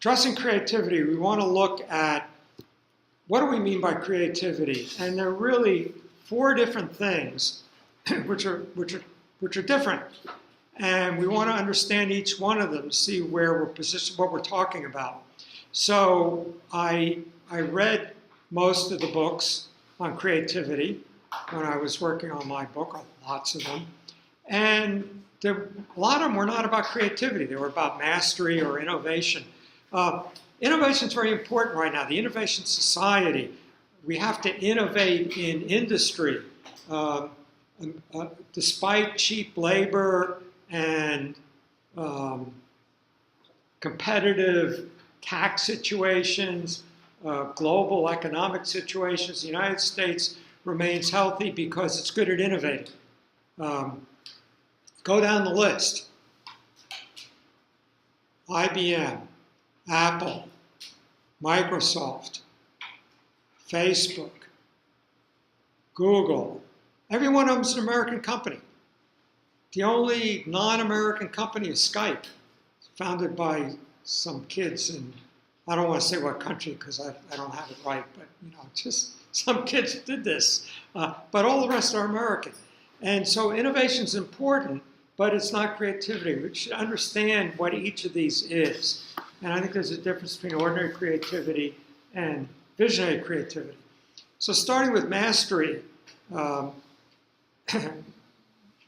addressing creativity, we want to look at what do we mean by creativity? And there are really 4 different things which are different. And we want to understand each one of them to see where we're positioned, what we're talking about. So I read most of the books on creativity when I was working on my book, lots of them. And a lot of them were not about creativity. They were about mastery or innovation. Innovation is very important right now. The innovation society, we have to innovate in industry. Despite cheap labor and competitive tax situations, global economic situations, the United States remains healthy because it's good at innovating. Go down the list. IBM, Apple, Microsoft, Facebook, Google. Every one of them is an American company. The only non-American company is Skype, founded by some kids in, I don't want to say what country because I don't have it right, but just some kids did this. But all the rest are American. And so innovation is important, but it's not creativity. We should understand what each of these is. And I think there's a difference between ordinary creativity and visionary creativity. So starting with mastery,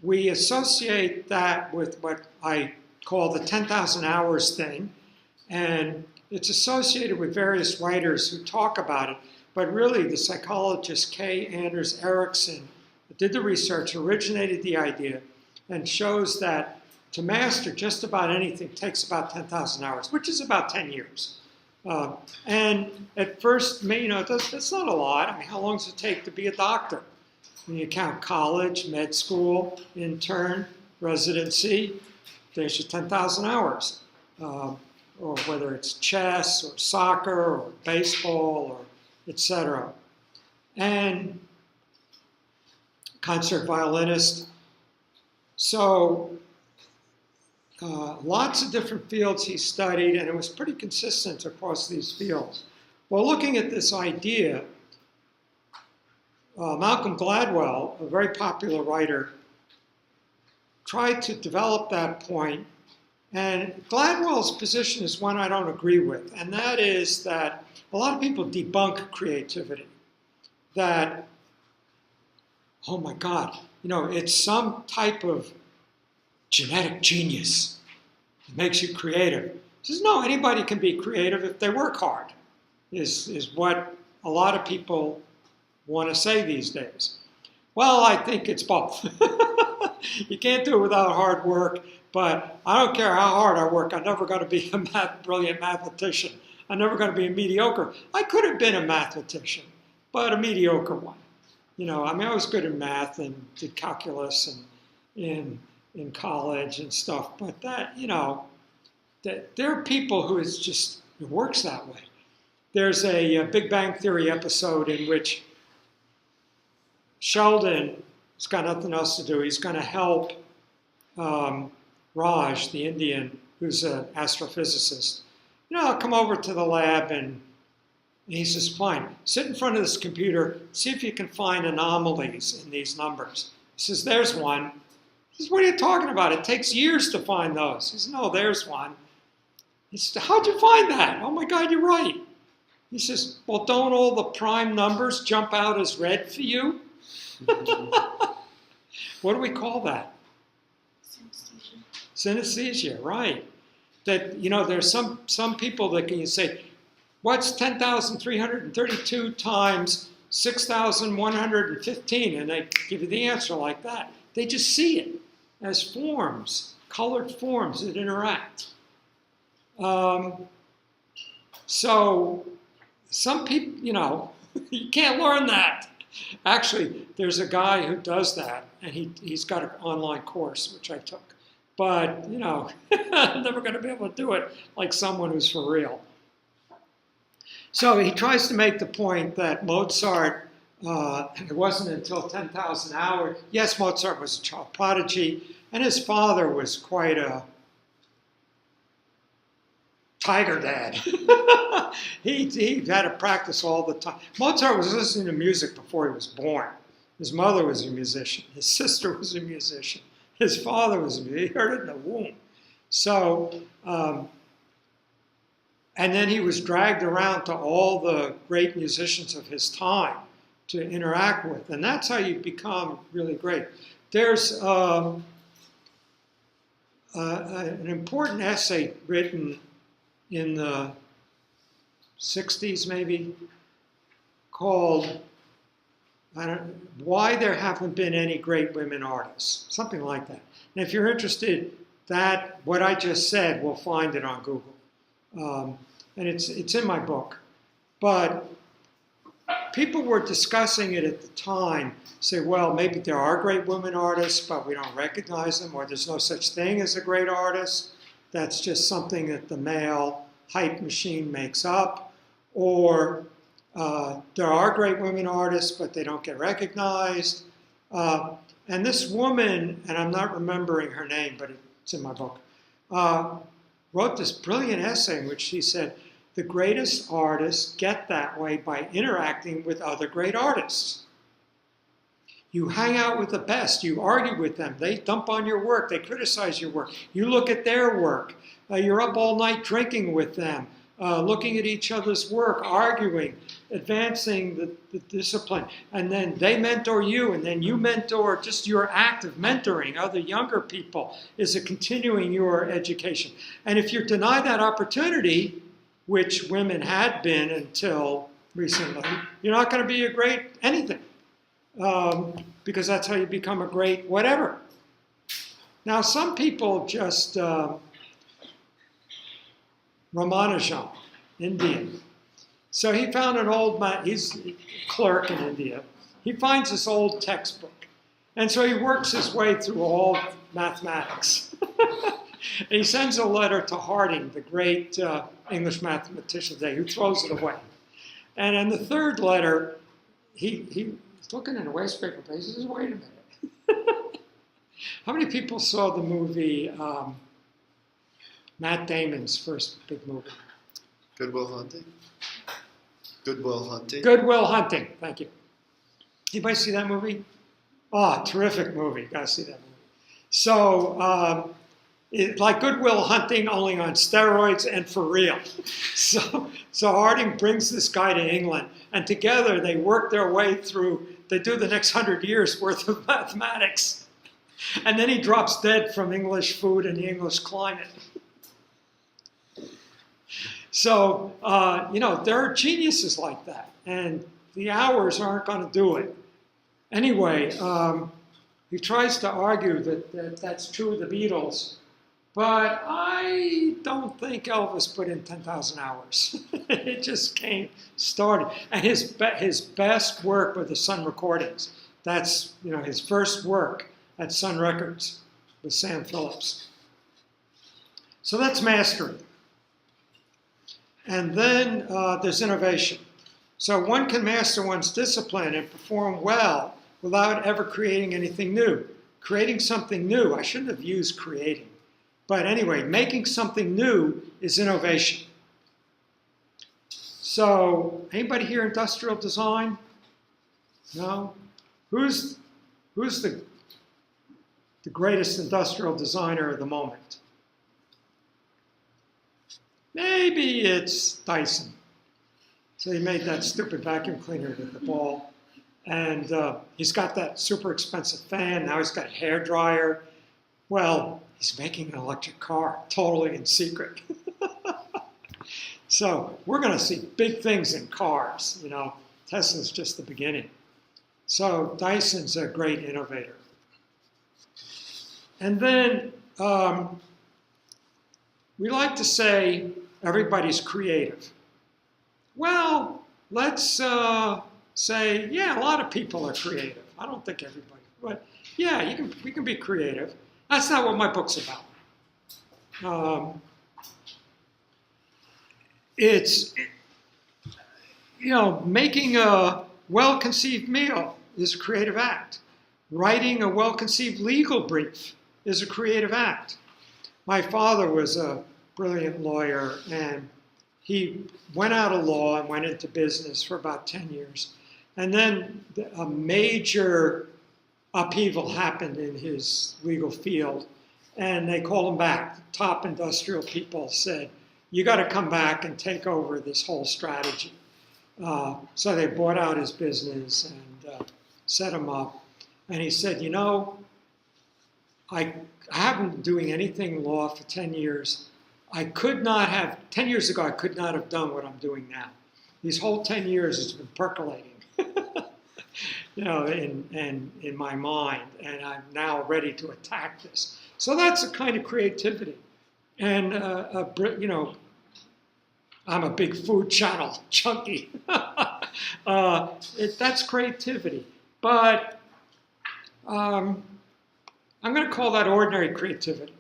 we associate that with what I call the 10,000 hours thing. And it's associated with various writers who talk about it. But really, the psychologist K. Anders Ericsson did the research, originated the idea, and shows that to master just about anything takes about 10,000 hours, which is about 10 years. And at first, that's not a lot. I mean, how long does it take to be a doctor? When you count college, med school, intern, residency, there's your 10,000 hours. Or whether it's chess or soccer or baseball or etc. And concert violinist. So lots of different fields he studied, and it was pretty consistent across these fields. Well, looking at this idea, Malcolm Gladwell, a very popular writer, tried to develop that point. And Gladwell's position is one I don't agree with, and that is that a lot of people debunk creativity. That, oh my God, it's some type of genetic genius that makes you creative. He says, no, anybody can be creative if they work hard, is what a lot of people want to say these days. Well, I think it's both. You can't do it without hard work, but I don't care how hard I work. I'm never going to be a brilliant mathematician. I'm never going to be a mediocre. I could have been a mathematician, but a mediocre one. I was good in math and did calculus and in college and stuff, but that there are people who it works that way. There's a Big Bang Theory episode in which Sheldon has got nothing else to do. He's going to help Raj, the Indian, who's an astrophysicist. I'll come over to the lab, and he says, fine, sit in front of this computer, see if you can find anomalies in these numbers. He says, there's one. He says, what are you talking about? It takes years to find those. He says, no, there's one. He says, how'd you find that? Oh my God, you're right. He says, well, don't all the prime numbers jump out as red for you? What do we call that? Synesthesia. Synesthesia, right. That, there's some people that can say, what's 10,332 times 6,115? And they give you the answer like that. They just see it as forms, colored forms that interact. So some people, you can't learn that. Actually, there's a guy who does that, and he's got an online course, which I took. But, I'm never going to be able to do it like someone who's for real. So he tries to make the point that Mozart, it wasn't until 10,000 hours. Yes, Mozart was a child prodigy, and his father was quite a Tiger Dad. he had to practice all the time. Mozart was listening to music before he was born. His mother was a musician. His sister was a musician. His father was a musician. He heard it in the womb. So, and then he was dragged around to all the great musicians of his time to interact with. And that's how you become really great. There's an important essay written in the 60s maybe called Why There Haven't Been Any Great Women Artists, something like that. And if you're interested, what I just said, we'll find it on Google. And it's in my book. But people were discussing it at the time, say, well, maybe there are great women artists, but we don't recognize them, or there's no such thing as a great artist. That's just something that the male hype machine makes up. Or there are great women artists, but they don't get recognized. And this woman, and I'm not remembering her name, but it's in my book, wrote this brilliant essay in which she said, the greatest artists get that way by interacting with other great artists. You hang out with the best. You argue with them. They dump on your work. They criticize your work. You look at their work. You're up all night drinking with them, looking at each other's work, arguing, advancing the discipline. And then they mentor you, and then you mentor. Just your act of mentoring other younger people is a continuing your education. And if you're denied that opportunity, which women had been until recently, you're not going to be a great anything. Because that's how you become a great whatever. Now, some people just, Ramanujan, Indian. So he found an old, he's a clerk in India. He finds this old textbook. And so he works his way through all mathematics. And he sends a letter to Harding, the great English mathematician today, who throws it away. And in the third letter, he's looking in a wastepaper place. He says, wait a minute. How many people saw the movie, Matt Damon's first big movie? Good Will Hunting? Good Will Hunting? Good Will Hunting, thank you. Anybody see that movie? Oh, terrific movie. Gotta see that movie. So, like Good Will Hunting, only on steroids and for real. So Harding brings this guy to England, and together they work their way through, they do the next 100 years worth of mathematics. And then he drops dead from English food and the English climate. So, there are geniuses like that, and the hours aren't going to do it. Anyway, he tries to argue that that's true of the Beatles, but I don't think Elvis put in 10,000 hours. It just started. And his best work were the Sun recordings. That's, his first work at Sun Records with Sam Phillips. So that's mastery. And then there's innovation. So one can master one's discipline and perform well without ever creating anything new. Creating something new, I shouldn't have used creating. But anyway, making something new is innovation. So, anybody here industrial design? No? Who's the greatest industrial designer of the moment? Maybe it's Dyson. So he made that stupid vacuum cleaner with the ball. And he's got that super expensive fan. Now he's got a hairdryer. Well, he's making an electric car, totally in secret. So we're going to see big things in cars. Tesla's just the beginning. So Dyson's a great innovator. And then we like to say everybody's creative. Well, let's say, yeah, a lot of people are creative. I don't think everybody, but yeah, we can be creative. That's not what my book's about. It's making a well-conceived meal is a creative act. Writing a well-conceived legal brief is a creative act. My father was a brilliant lawyer, and he went out of law and went into business for about 10 years. And then a major upheaval happened in his legal field, and they called him back. The top industrial people said, you got to come back and take over this whole strategy. So they bought out his business and set him up. And he said, you know, I haven't been doing anything in law for 10 years. 10 years ago, I could not have done what I'm doing now. These whole 10 years, it's been percolating, in my mind, and I'm now ready to attack this. So that's a kind of creativity. And, I'm a big Food Channel junkie. That's creativity. But I'm going to call that ordinary creativity.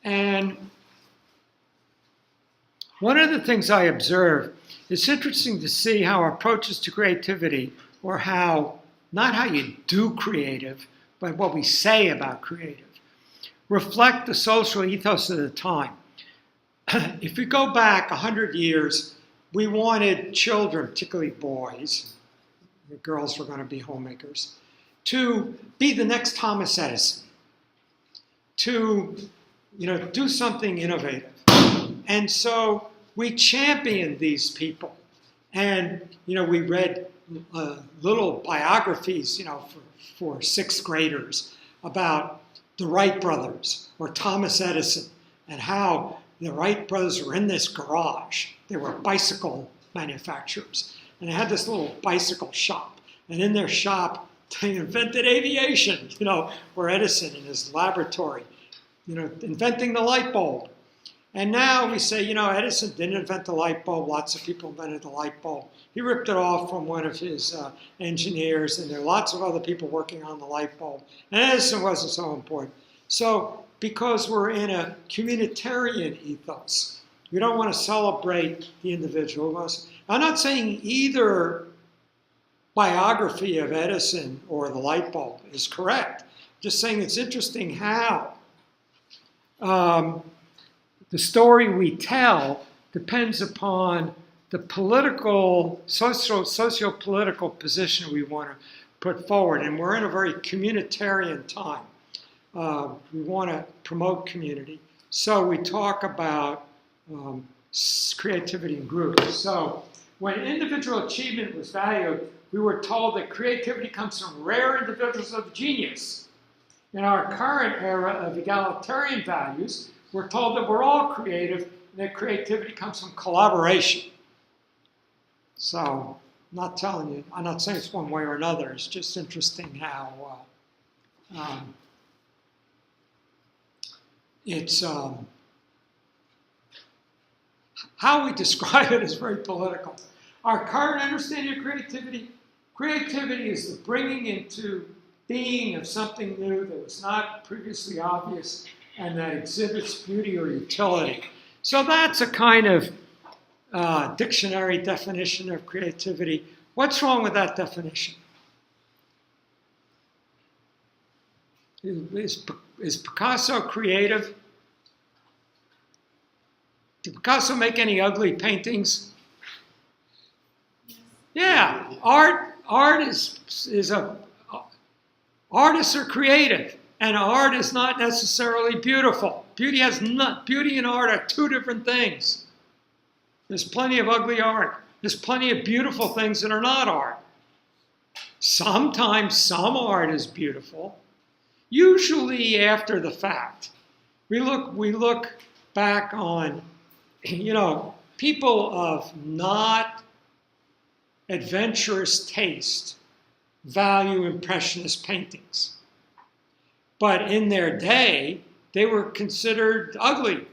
And one of the things I observe, it's interesting to see how approaches to creativity, or how, not how you do creative, but what we say about creative, reflect the social ethos of the time. If we go back 100 years, we wanted children, particularly boys, the girls were going to be homemakers, to be the next Thomas Edison, to do something innovative. And so we championed these people. And, we read little biographies, for sixth graders about the Wright brothers or Thomas Edison, and how the Wright brothers were in this garage. They were bicycle manufacturers. And they had this little bicycle shop. And in their shop, they invented aviation, where Edison in his laboratory, inventing the light bulb. And now we say, Edison didn't invent the light bulb. Lots of people invented the light bulb. He ripped it off from one of his engineers, and there are lots of other people working on the light bulb. And Edison wasn't so important. So because we're in a communitarian ethos, we don't want to celebrate the individual. I'm not saying either biography of Edison or the light bulb is correct. Just saying it's interesting how the story we tell depends upon the political, socio-political position we want to put forward. And we're in a very communitarian time. We want to promote community. So we talk about creativity in groups. So when individual achievement was valued, we were told that creativity comes from rare individuals of genius. In our current era of egalitarian values, we're told that we're all creative, and that creativity comes from collaboration. So I'm not saying it's one way or another. It's just interesting how how we describe it is very political. Our current understanding of creativity is the bringing into being of something new that was not previously obvious and that exhibits beauty or utility. So that's a kind of dictionary definition of creativity. What's wrong with that definition? Is Picasso creative? Did Picasso make any ugly paintings? Yeah, artists are creative, and art is not necessarily beautiful. Beauty and art are two different things. There's plenty of ugly art. There's plenty of beautiful things that are not art. Sometimes some art is beautiful. Usually after the fact. We look back on, people of not adventurous taste value Impressionist paintings. But in their day, they were considered ugly.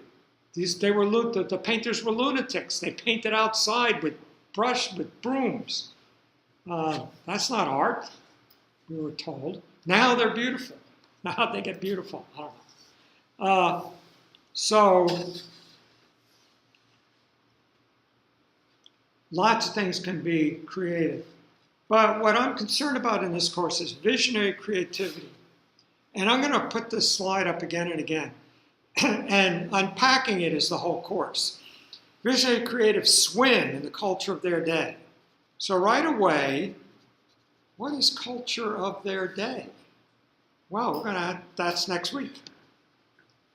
The painters were lunatics. They painted outside with brooms. That's not art, we were told. Now they're beautiful. Now they get beautiful. I don't know. So lots of things can be creative. But what I'm concerned about in this course is visionary creativity. And I'm going to put this slide up again and again. and unpacking it is the whole course. Visionary creative swim in the culture of their day. So right away, what is culture of their day? Well, that's next week.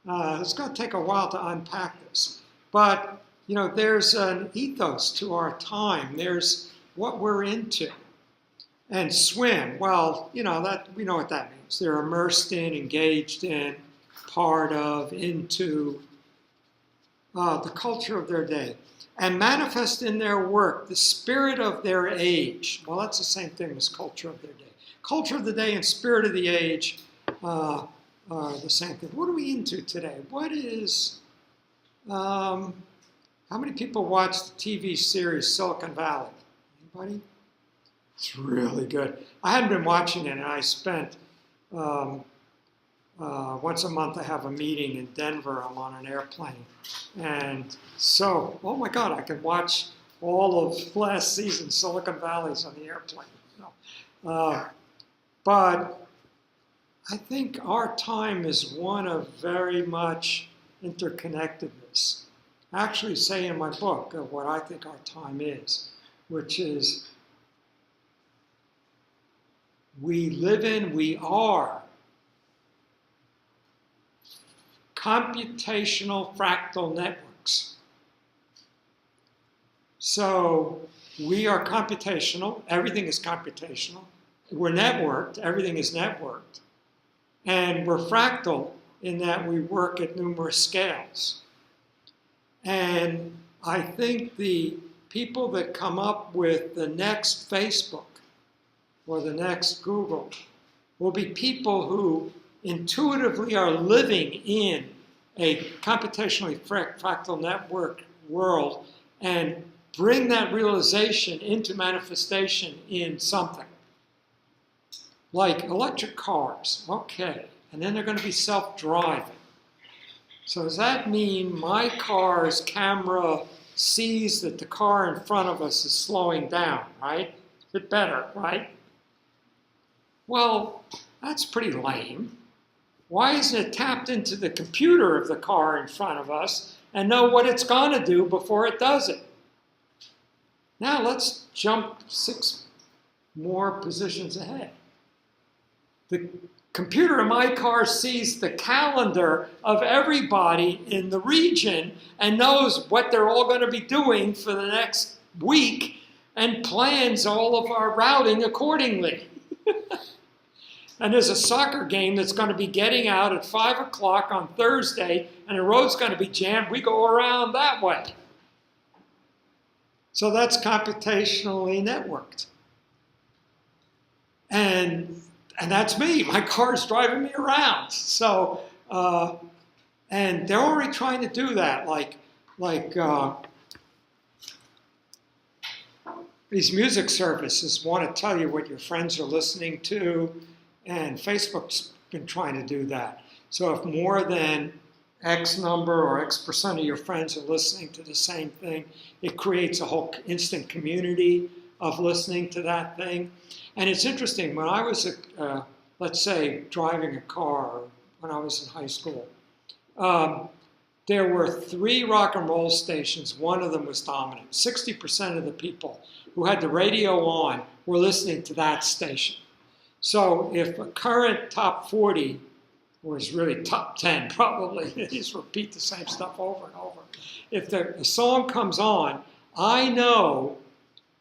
It's going to take a while to unpack this. But, there's an ethos to our time. There's what we're into. And swim, well, that we know what that means. They're immersed in, engaged in, part of, into the culture of their day. And manifest in their work the spirit of their age. Well, that's the same thing as culture of their day. Culture of the day and spirit of the age are the same thing. What are we into today? What is, how many people watch the TV series Silicon Valley? Anybody? It's really good. I hadn't been watching it, and I spent, once a month I have a meeting in Denver. I'm on an airplane. And so, oh my God, I can watch all of last season Silicon Valley's on the airplane. But I think our time is one of very much interconnectedness. I actually say in my book what I think our time is, which is we are computational fractal networks. So we are computational, everything is computational. We're networked, everything is networked. And we're fractal in that we work at numerous scales. And I think the people that come up with the next Facebook or the next Google will be people who intuitively are living in a computationally fractal network world and bring that realization into manifestation in something. Like electric cars, okay, and then they're going to be self-driving. So does that mean my car's camera sees that the car in front of us is slowing down, right? It better, right? Well, that's pretty lame. Why isn't it tapped into the computer of the car in front of us and know what it's going to do before it does it? Now let's jump 6 more positions ahead. The computer in my car sees the calendar of everybody in the region and knows what they're all going to be doing for the next week and plans all of our routing accordingly. And there's a soccer game that's going to be getting out at 5 o'clock on Thursday, and the road's going to be jammed. We go around that way. So that's computationally networked. And that's me. My car's driving me around. So, and they're already trying to do that. Like these music services want to tell you what your friends are listening to, and Facebook's been trying to do that. So if more than X number or X percent of your friends are listening to the same thing, it creates a whole instant community of listening to that thing. And it's interesting, when I was, let's say, driving a car when I was in high school, there were 3 rock and roll stations. One of them was dominant. 60% of the people who had the radio on were listening to that station. So if a current top 40 was really top 10, probably, they just repeat the same stuff over and over. If the song comes on, I know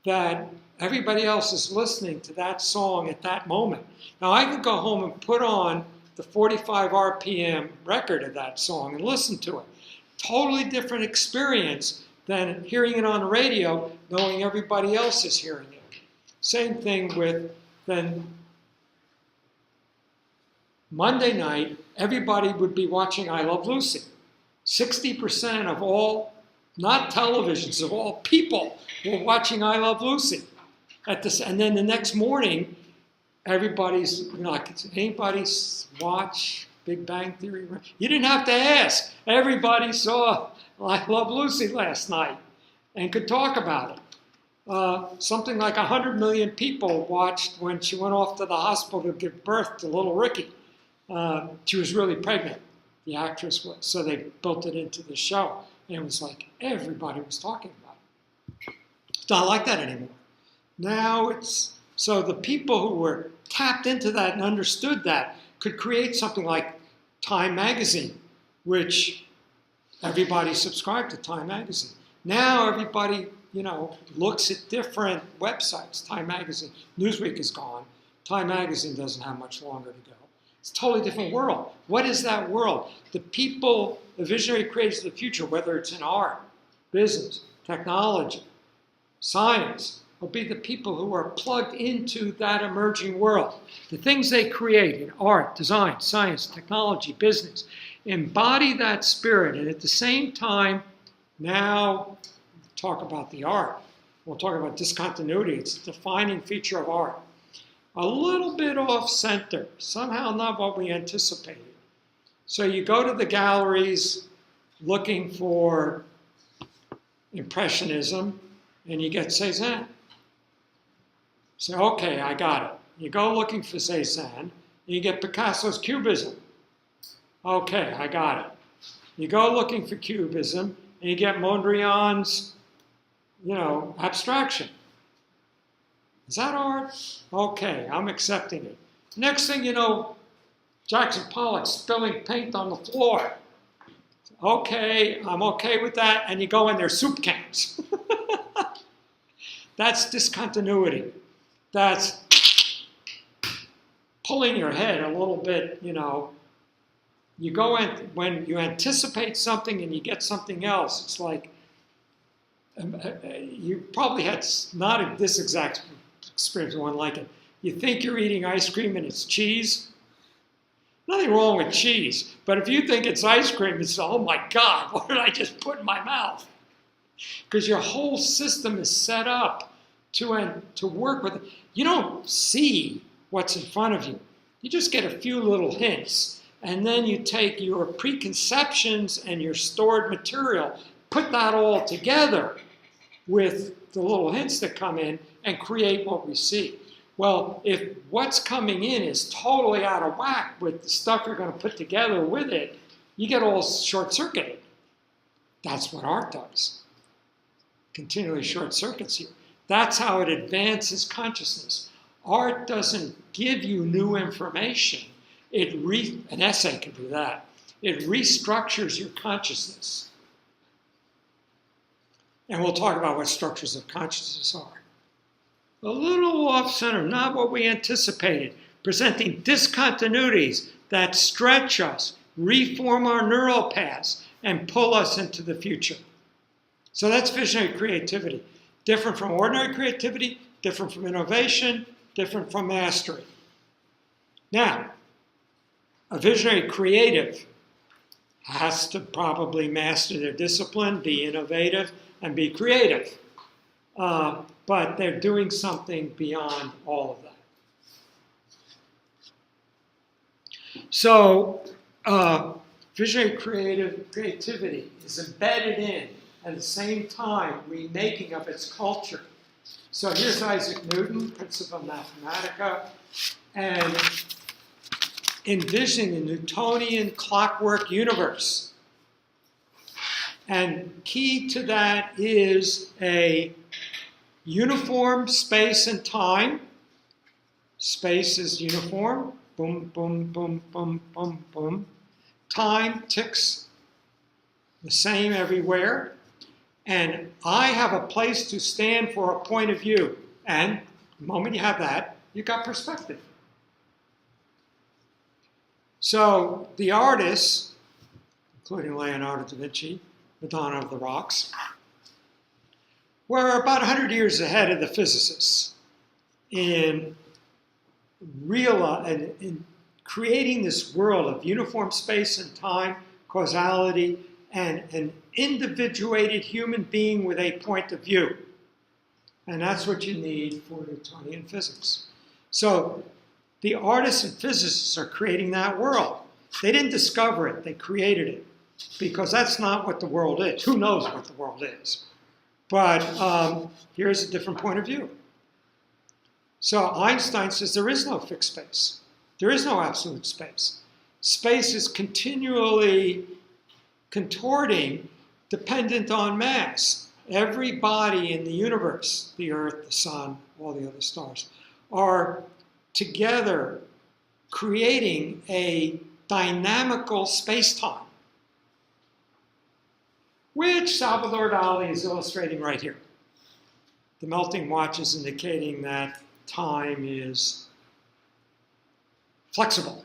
that everybody else is listening to that song at that moment. Now, I could go home and put on the 45 RPM record of that song and listen to it. Totally different experience than hearing it on the radio, knowing everybody else is hearing it. Same thing with then Monday night, everybody would be watching I Love Lucy. 60% of all, not televisions, of all people were watching I Love Lucy. And then the next morning, everybody's like, anybody watch Big Bang Theory? You didn't have to ask. Everybody saw I Love Lucy last night and could talk about it. Something like 100 million people watched when she went off to the hospital to give birth to little Ricky. She was really pregnant. the actress was. So they built it into the show. And it was like everybody was talking about it. It's not like that anymore. Now it's, so the people who were tapped into that and understood that could create something like Time Magazine, which everybody subscribed to Time Magazine. Now everybody, looks at different websites. Time Magazine, Newsweek is gone. Time Magazine doesn't have much longer to go. It's a totally different world. What is that world? The people, the visionary creators of the future, whether it's in art, business, technology, science, will be the people who are plugged into that emerging world. The things they create in art, design, science, technology, business, embody that spirit. And at the same time, now talk about the art. We'll talk about discontinuity. It's a defining feature of art. A little bit off center, somehow not what we anticipated. So you go to the galleries looking for Impressionism, and you get Cézanne. So, okay, I got it. You go looking for Cézanne, and you get Picasso's Cubism. Okay, I got it. You go looking for Cubism, and you get Mondrian's, abstraction. Is that art? Okay, I'm accepting it. Next thing you know, Jackson Pollock spilling paint on the floor. Okay, I'm okay with that. And you go in their soup cans. That's discontinuity. That's pulling your head a little bit, You go in, when you anticipate something and you get something else, it's like, you probably had not this exact experience, one like it. You think you're eating ice cream and it's cheese. Nothing wrong with cheese, but if you think it's ice cream, it's, oh my God, what did I just put in my mouth? Because your whole system is set up to work with it. You don't see what's in front of you. You just get a few little hints, and then you take your preconceptions and your stored material, put that all together with the little hints that come in, and create what we see. Well, if what's coming in is totally out of whack with the stuff you're going to put together with it, you get all short-circuited. That's what art does. Continually short circuits you. That's how it advances consciousness. Art doesn't give you new information. An essay can do that. It restructures your consciousness. And we'll talk about what structures of consciousness are. A little off-center, not what we anticipated, presenting discontinuities that stretch us, reform our neural paths, and pull us into the future. So that's visionary creativity. Different from ordinary creativity, different from innovation, different from mastery. Now, a visionary creative has to probably master their discipline, be innovative, and be creative. But they're doing something beyond all of that. So, visionary creativity is embedded in, at the same time, remaking of its culture. So here's Isaac Newton, Principia Mathematica, and envisioning the Newtonian clockwork universe. And key to that is a uniform space and time. Space is uniform. Boom, boom, boom, boom, boom, boom. Time ticks the same everywhere. And I have a place to stand for a point of view. And the moment you have that, you've got perspective. So the artists, including Leonardo da Vinci, Madonna of the Rocks, were about 100 years ahead of the physicists in creating this world of uniform space and time, causality, and an individuated human being with a point of view. And that's what you need for Newtonian physics. So the artists and physicists are creating that world. They didn't discover it, they created it. Because that's not what the world is. Who knows what the world is? But here's a different point of view. So Einstein says there is no fixed space. There is no absolute space. Space is continually contorting dependent on mass. Every body in the universe, the Earth, the Sun, all the other stars, are together creating a dynamical space-time, which Salvador Dali is illustrating right here. The melting watch is indicating that time is flexible.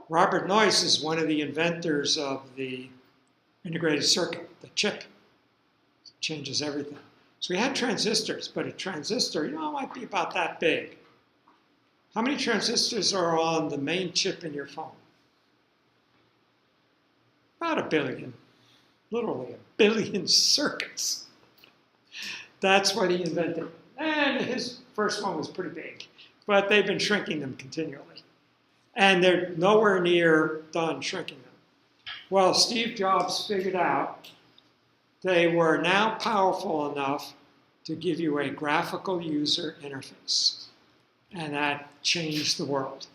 Robert Noyce is one of the inventors of the integrated circuit, the chip. It changes everything. So we had transistors, but a transistor, might be about that big. How many transistors are on the main chip in your phone? About 1 billion. Literally 1 billion circuits. That's what he invented. And his first one was pretty big, but they've been shrinking them continually. And they're nowhere near done shrinking them. Well, Steve Jobs figured out they were now powerful enough to give you a graphical user interface. And that changed the world.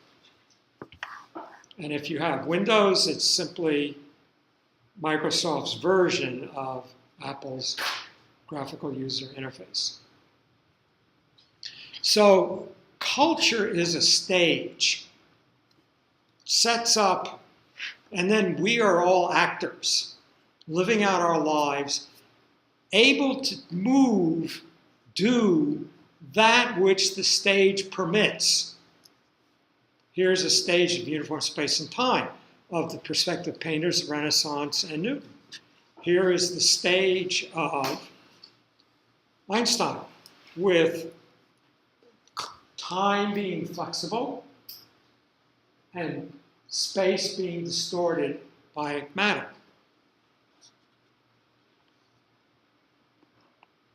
And if you have Windows, it's simply Microsoft's version of Apple's graphical user interface. So culture is a stage, sets up, and then we are all actors, living out our lives, able to move, do that which the stage permits. Here's a stage of uniform space and time of the perspective painters, Renaissance, and Newton. Here is the stage of Einstein, with time being flexible and space being distorted by matter.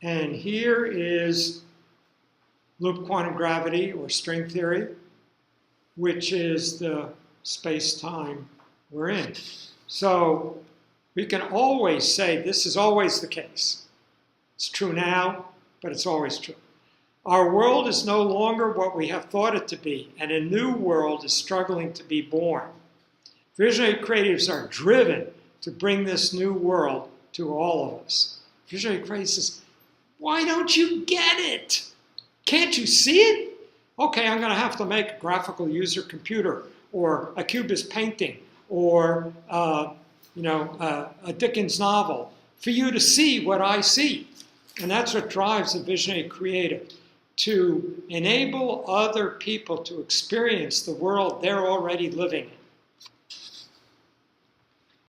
And here is loop quantum gravity, or string theory, which is the space-time we're in. So we can always say this is always the case. It's true now, but it's always true. Our world is no longer what we have thought it to be, and a new world is struggling to be born. Visionary creatives are driven to bring this new world to all of us. Visionary creatives says, why don't you get it? Can't you see it? Okay, I'm going to have to make a graphical user computer, or a cubist painting, or a Dickens novel, for you to see what I see. And that's what drives a visionary creative, to enable other people to experience the world they're already living in.